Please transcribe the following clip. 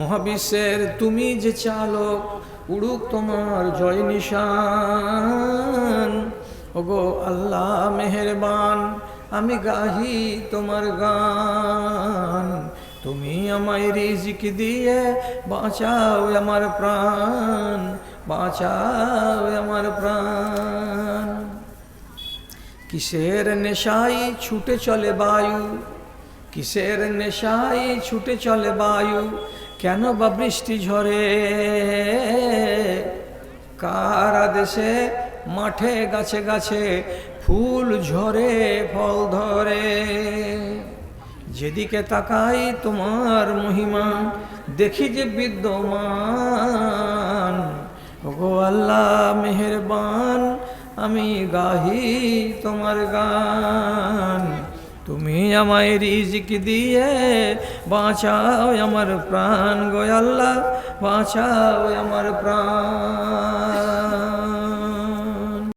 মহাবিশ্বের তুমি যে চালক, উড়ুক তোমার জয় নিশান। ওগো আল্লাহ মেহেরবান, আমি গাহি তোমার গান। তুমি আমায় রিজিক দিয়ে বাঁচাও আমার প্রাণ, বাঁচাও আমার প্রাণ। কিসের নেশাই ছুটে চলে বায়ু, কিসের নেশাই ছুটে চলে বায়ু, কেন বা বৃষ্টি ঝরে? কার আদেশে মাঠে গাছে গাছে ফুল ঝরে ফল ধরে? যেদিকে তাকাই তোমার মহিমা দেখি যে বিদ্যমান। ওগো আল্লাহ মেহেরবান, আমি গাহি তোমার গান। তুমি আমায় রিজিক দিয়ে বাঁচাও আমার প্রাণ, গো আল্লাহ বাঁচাও আমার প্রাণ।